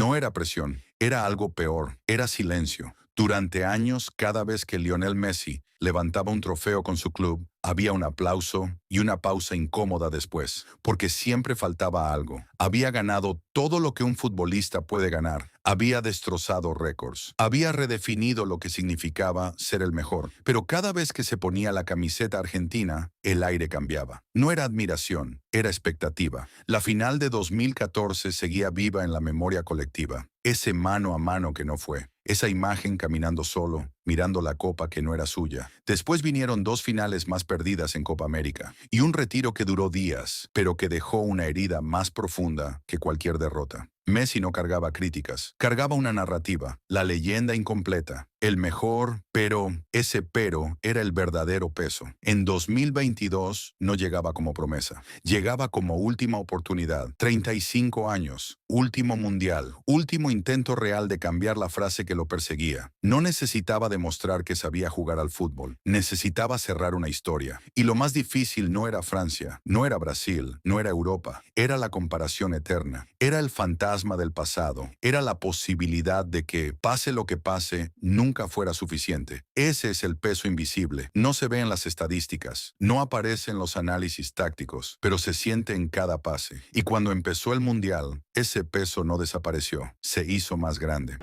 No era presión, era algo peor, era silencio. Durante años, cada vez que Lionel Messi levantaba un trofeo con su club, había un aplauso y una pausa incómoda después, porque siempre faltaba algo. Había ganado todo lo que un futbolista puede ganar. Había destrozado récords. Había redefinido lo que significaba ser el mejor. Pero cada vez que se ponía la camiseta argentina, el aire cambiaba. No era admiración, era expectativa. La final de 2014 seguía viva en la memoria colectiva. Ese mano a mano que no fue. Esa imagen caminando solo, mirando la copa que no era suya. Después vinieron 2 finales más perdidas en Copa América y un retiro que duró días, pero que dejó una herida más profunda que cualquier derrota. Messi no cargaba críticas, cargaba una narrativa, la leyenda incompleta, el mejor, pero ese pero era el verdadero peso. En 2022 no llegaba como promesa, llegaba como última oportunidad. 35 años, último mundial, último intento real de cambiar la frase que lo perseguía. No necesitaba demostrar que sabía jugar al fútbol, necesitaba cerrar una historia. Y lo más difícil no era Francia, no era Brasil, no era Europa, era la comparación eterna, era el fantasma del pasado, era la posibilidad de que, pase lo que pase, nunca fuera suficiente. Ese es el peso invisible. No se ve en las estadísticas, no aparece en los análisis tácticos, pero se siente en cada pase. Y cuando empezó el Mundial, ese peso no desapareció, se hizo más grande.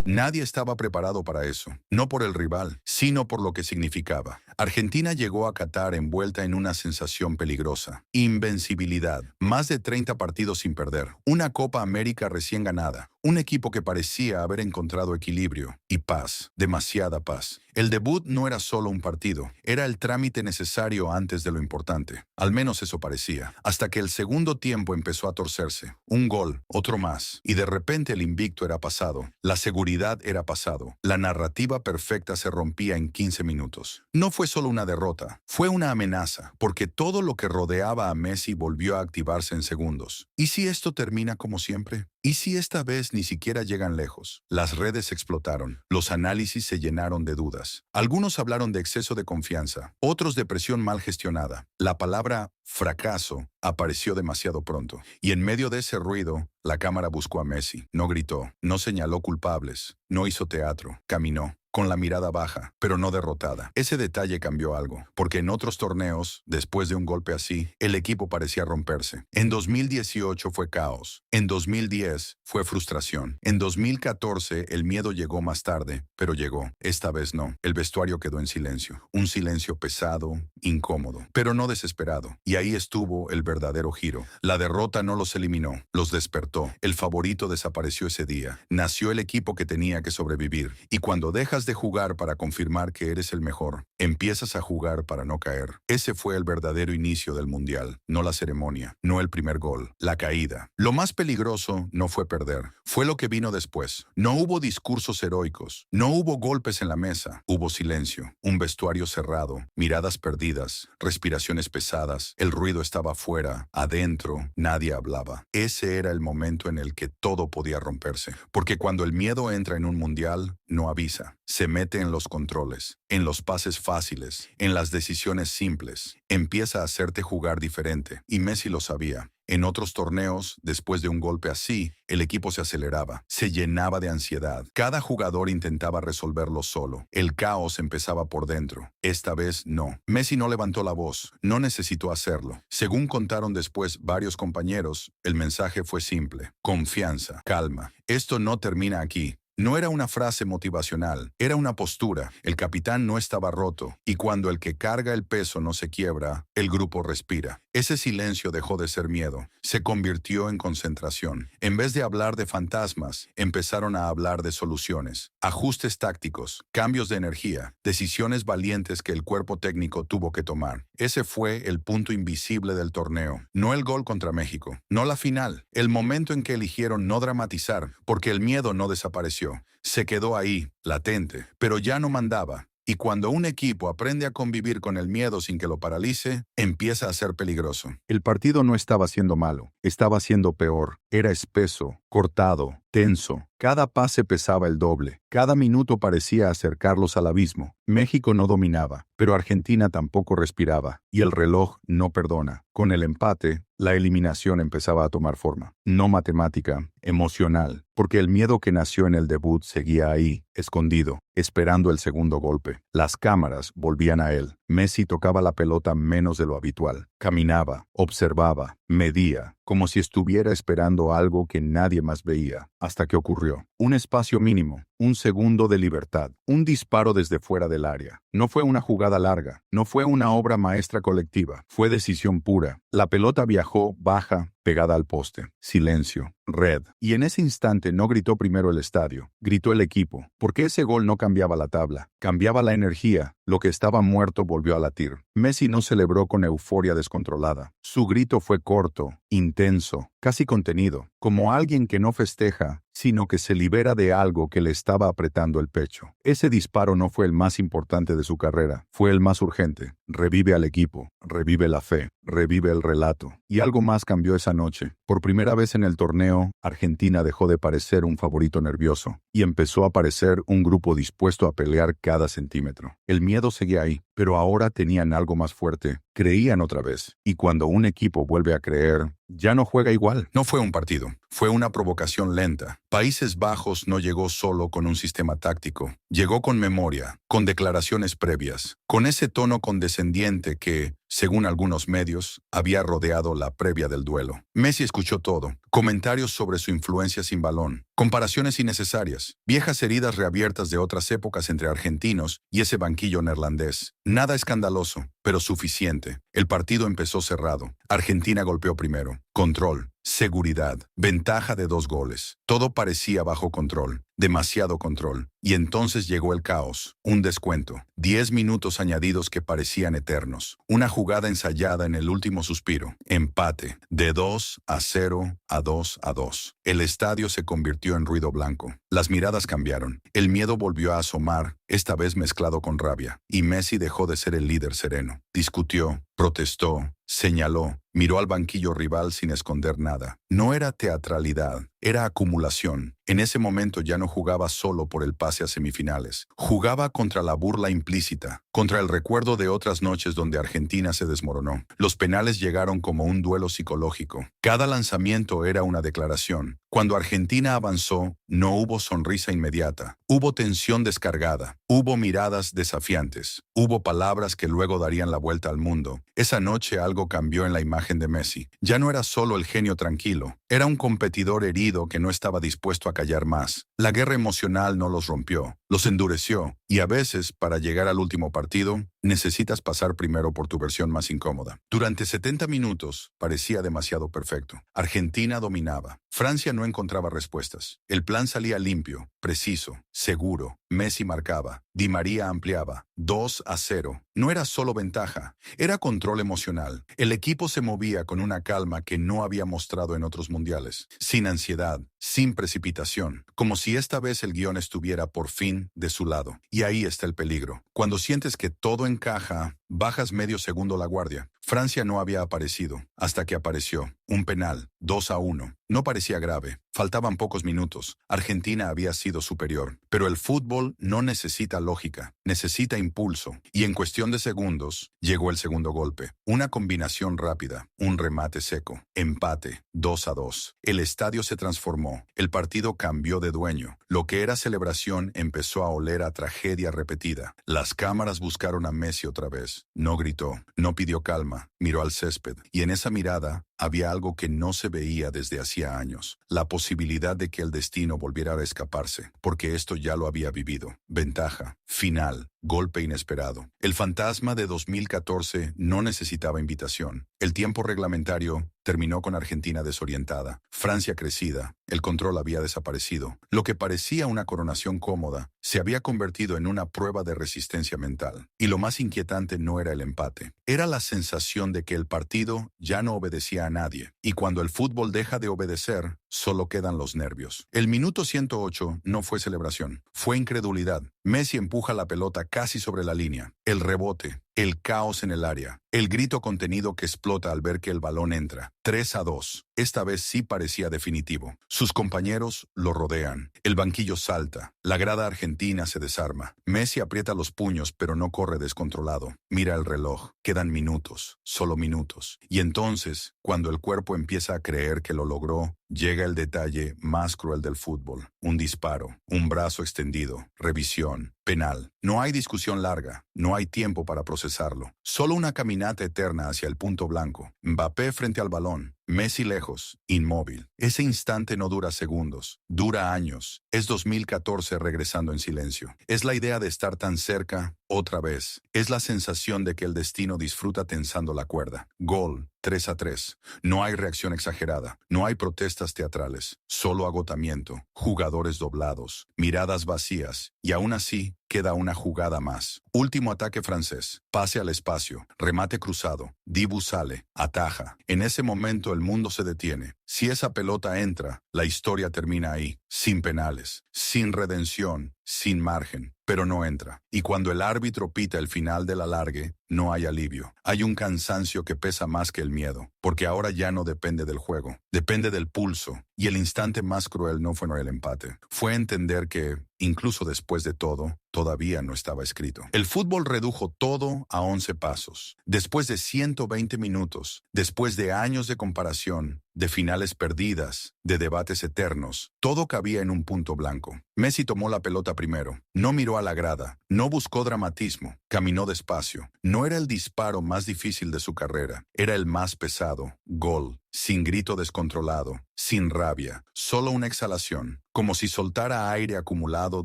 Nadie estaba preparado para eso, no por el rival, sino por lo que significaba. Argentina llegó a Qatar envuelta en una sensación peligrosa. Invencibilidad, más de 30 partidos sin perder, una Copa América recién ganada, un equipo que parecía haber encontrado equilibrio y paz, demasiada paz. El debut no era solo un partido, era el trámite necesario antes de lo importante. Al menos eso parecía, hasta que el segundo tiempo empezó a torcerse. Un gol, otro más, y de repente el invicto era pasado, la seguridad era pasado, la narrativa perfecta se rompía en 15 minutos. No fue solo una derrota, fue una amenaza, porque todo lo que rodeaba a Messi volvió a activarse en segundos. ¿Y si esto termina como siempre? ¿Y si esta vez ni siquiera llegan lejos? Las redes explotaron, los análisis se llenaron de dudas. Algunos hablaron de exceso de confianza, otros de presión mal gestionada. La palabra fracaso apareció demasiado pronto. Y en medio de ese ruido, la cámara buscó a Messi. No gritó, no señaló culpables, no hizo teatro, caminó, con la mirada baja, pero no derrotada. Ese detalle cambió algo, porque en otros torneos, después de un golpe así, el equipo parecía romperse. En 2018 fue caos, en 2010 fue frustración, en 2014 el miedo llegó más tarde, pero llegó. Esta vez no. El vestuario quedó en silencio, un silencio pesado, incómodo, pero no desesperado. Y ahí estuvo el verdadero giro. La derrota no los eliminó, los despertó. El favorito desapareció ese día. Nació el equipo que tenía que sobrevivir. Y cuando dejas de jugar para confirmar que eres el mejor, empiezas a jugar para no caer. Ese fue el verdadero inicio del Mundial, no la ceremonia, no el primer gol, la caída. Lo más peligroso no fue perder, fue lo que vino después. No hubo discursos heroicos, no hubo golpes en la mesa, hubo silencio, un vestuario cerrado, miradas perdidas, respiraciones pesadas, el ruido estaba afuera, adentro, nadie hablaba. Ese era el momento en el que todo podía romperse, porque cuando el miedo entra en un Mundial, no avisa. Se mete en los controles, en los pases fáciles, en las decisiones simples. Empieza a hacerte jugar diferente, y Messi lo sabía. En otros torneos, después de un golpe así, el equipo se aceleraba, se llenaba de ansiedad. Cada jugador intentaba resolverlo solo. El caos empezaba por dentro. Esta vez no. Messi no levantó la voz, no necesitó hacerlo. Según contaron después varios compañeros, el mensaje fue simple: confianza, calma. Esto no termina aquí. No era una frase motivacional, era una postura. El capitán no estaba roto, y cuando el que carga el peso no se quiebra, el grupo respira. Ese silencio dejó de ser miedo, se convirtió en concentración. En vez de hablar de fantasmas, empezaron a hablar de soluciones, ajustes tácticos, cambios de energía, decisiones valientes que el cuerpo técnico tuvo que tomar. Ese fue el punto invisible del torneo, no el gol contra México, no la final, el momento en que eligieron no dramatizar, porque el miedo no desapareció. Se quedó ahí, latente, pero ya no mandaba. Y cuando un equipo aprende a convivir con el miedo sin que lo paralice, empieza a ser peligroso. El partido no estaba siendo malo, estaba siendo peor. Era espeso, cortado, tenso. Cada pase pesaba el doble. Cada minuto parecía acercarlos al abismo. México no dominaba, pero Argentina tampoco respiraba, y el reloj no perdona. Con el empate, la eliminación empezaba a tomar forma. No matemática, emocional, porque el miedo que nació en el debut seguía ahí, escondido, esperando el segundo golpe. Las cámaras volvían a él. Messi tocaba la pelota menos de lo habitual. Caminaba, observaba, medía, como si estuviera esperando algo que nadie más veía, hasta que ocurrió. Un espacio mínimo, un segundo de libertad, un disparo desde fuera del área. No fue una jugada larga, no fue una obra maestra colectiva, fue decisión pura. La pelota viajó baja, pegada al poste. Silencio. Red. Y en ese instante no gritó primero el estadio, gritó el equipo, porque ese gol no cambiaba la tabla, cambiaba la energía. Lo que estaba muerto volvió a latir. Messi no celebró con euforia descontrolada. Su grito fue corto, intenso, casi contenido, como alguien que no festeja, sino que se libera de algo que le estaba apretando el pecho. Ese disparo no fue el más importante de su carrera, fue el más urgente. Revive al equipo, revive la fe, revive el relato. Y algo más cambió esa noche. Por primera vez en el torneo, Argentina dejó de parecer un favorito nervioso y empezó a parecer un grupo dispuesto a pelear cada centímetro. El miedo seguía ahí, pero ahora tenían algo más fuerte. Creían otra vez. Y cuando un equipo vuelve a creer, ya no juega igual. No fue un partido, fue una provocación lenta. Países Bajos no llegó solo con un sistema táctico, llegó con memoria, con declaraciones previas, con ese tono condescendiente que, según algunos medios, había rodeado la previa del duelo. Messi escuchó todo, comentarios sobre su influencia sin balón, comparaciones innecesarias, viejas heridas reabiertas de otras épocas entre argentinos y ese banquillo neerlandés. Nada escandaloso, pero suficiente. El partido empezó cerrado. Argentina golpeó primero. Control, seguridad, ventaja de 2 goles. Todo parecía bajo control, demasiado control. Y entonces llegó el caos, un descuento, 10 minutos añadidos que parecían eternos, una jugada ensayada en el último suspiro, empate, de 2-0 a 2-2. El estadio se convirtió en ruido blanco. Las miradas cambiaron, el miedo volvió a asomar, esta vez mezclado con rabia, y Messi dejó de ser el líder sereno. Discutió, protestó, señaló, miró al banquillo rival sin esconder nada. No era teatralidad, era acumulación. En ese momento ya no jugaba solo por el pase a semifinales. Jugaba contra la burla implícita, contra el recuerdo de otras noches donde Argentina se desmoronó. Los penales llegaron como un duelo psicológico. Cada lanzamiento era una declaración. Cuando Argentina avanzó, no hubo sonrisa inmediata. Hubo tensión descargada. Hubo miradas desafiantes. Hubo palabras que luego darían la vuelta al mundo. Esa noche algo cambió en la imagen de Messi. Ya no era solo el genio tranquilo. Era un competidor herido que no estaba dispuesto a callar más. La guerra emocional no los rompió, los endureció. Y a veces, para llegar al último partido, necesitas pasar primero por tu versión más incómoda. Durante 70 minutos, parecía demasiado perfecto. Argentina dominaba. Francia no encontraba respuestas. El plan salía limpio, preciso, seguro. Messi marcaba. Di María ampliaba. 2-0. No era solo ventaja, era control emocional. El equipo se movía con una calma que no había mostrado en otros mundiales. Sin ansiedad, sin precipitación. Como si esta vez el guión estuviera por fin de su lado. Y ahí está el peligro. Cuando sientes que todo encaja, bajas medio segundo la guardia. Francia no había aparecido, hasta que apareció. Un penal, 2-1. No parecía grave. Faltaban pocos minutos. Argentina había sido superior. Pero el fútbol no necesita lógica, necesita impulso. Y en cuestión de segundos, llegó el segundo golpe. Una combinación rápida, un remate seco. Empate, 2-2. El estadio se transformó. El partido cambió de dueño. Lo que era celebración empezó a oler a tragedia repetida. Las cámaras buscaron a Messi otra vez. No gritó, no pidió calma, miró al césped. Y en esa mirada había algo que no se veía desde hacía años. La posibilidad de que el destino volviera a escaparse, porque esto ya lo había vivido. Ventaja, final, golpe inesperado. El fantasma de 2014 no necesitaba invitación. El tiempo reglamentario terminó con Argentina desorientada, Francia crecida, el control había desaparecido. Lo que parecía una coronación cómoda se había convertido en una prueba de resistencia mental. Y lo más inquietante no era el empate, era la sensación de que el partido ya no obedecía a nadie. Y cuando el fútbol deja de obedecer, solo quedan los nervios. El minuto 108 no fue celebración, fue incredulidad. Messi empuja la pelota casi sobre la línea. El rebote, el caos en el área, el grito contenido que explota al ver que el balón entra. 3-2. Esta vez sí parecía definitivo. Sus compañeros lo rodean. El banquillo salta. La grada argentina se desarma. Messi aprieta los puños pero no corre descontrolado. Mira el reloj. Quedan minutos, solo minutos. Y entonces, cuando el cuerpo empieza a creer que lo logró, llega el detalle más cruel del fútbol. Un disparo, un brazo extendido, revisión, penal. No hay discusión larga, no hay tiempo para procesarlo. Solo una caminata eterna hacia el punto blanco. Mbappé frente al balón. Messi lejos, inmóvil. Ese instante no dura segundos, dura años. Es 2014 regresando en silencio. Es la idea de estar tan cerca, otra vez. Es la sensación de que el destino disfruta tensando la cuerda. Gol, 3-3. No hay reacción exagerada, no hay protestas teatrales, solo agotamiento, jugadores doblados, miradas vacías, y aún así queda una jugada más. Último ataque francés, pase al espacio, remate cruzado, Dibu sale, ataja. En ese momento el mundo se detiene. Si esa pelota entra, la historia termina ahí, sin penales, sin redención, sin margen, pero no entra. Y cuando el árbitro pita el final del alargue, no hay alivio. Hay un cansancio que pesa más que el miedo, porque ahora ya no depende del juego, depende del pulso. Y el instante más cruel no fue el empate, fue entender que, incluso después de todo, todavía no estaba escrito. El fútbol redujo todo a 11 pasos. Después de 120 minutos, después de años de comparación, de finales perdidas, de debates eternos, todo cabía en un punto blanco. Messi tomó la pelota primero, no miró a la grada, no buscó dramatismo, caminó despacio. No era el disparo más difícil de su carrera, era el más pesado, gol. Sin grito descontrolado, sin rabia, solo una exhalación, como si soltara aire acumulado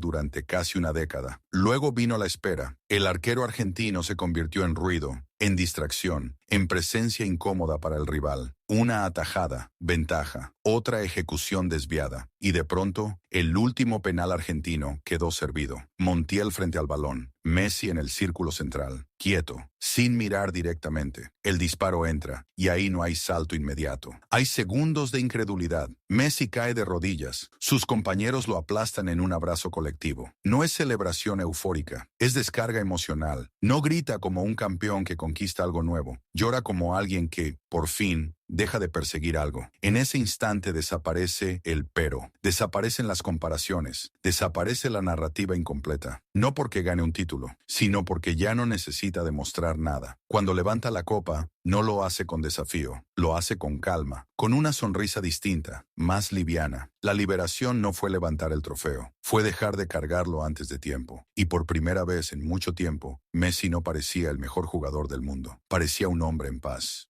durante casi una década. Luego vino la espera. El arquero argentino se convirtió en ruido, en distracción, en presencia incómoda para el rival. Una atajada, ventaja, otra ejecución desviada. Y de pronto, el último penal argentino quedó servido. Montiel frente al balón, Messi en el círculo central, quieto, sin mirar directamente. El disparo entra, y ahí no hay salto inmediato. Hay segundos de incredulidad. Messi cae de rodillas. Sus compañeros lo aplastan en un abrazo colectivo. No es celebración eufórica, es descarga emocional. No grita como un campeón que conquista algo nuevo. Llora como alguien que, por fin, deja de perseguir algo. En ese instante desaparece el pero, desaparecen las comparaciones, desaparece la narrativa incompleta. No porque gane un título, sino porque ya no necesita demostrar nada. Cuando levanta la copa, no lo hace con desafío, lo hace con calma, con una sonrisa distinta, más liviana. La liberación no fue levantar el trofeo, fue dejar de cargarlo antes de tiempo. Y por primera vez en mucho tiempo, Messi no parecía el mejor jugador del mundo, parecía un hombre en paz.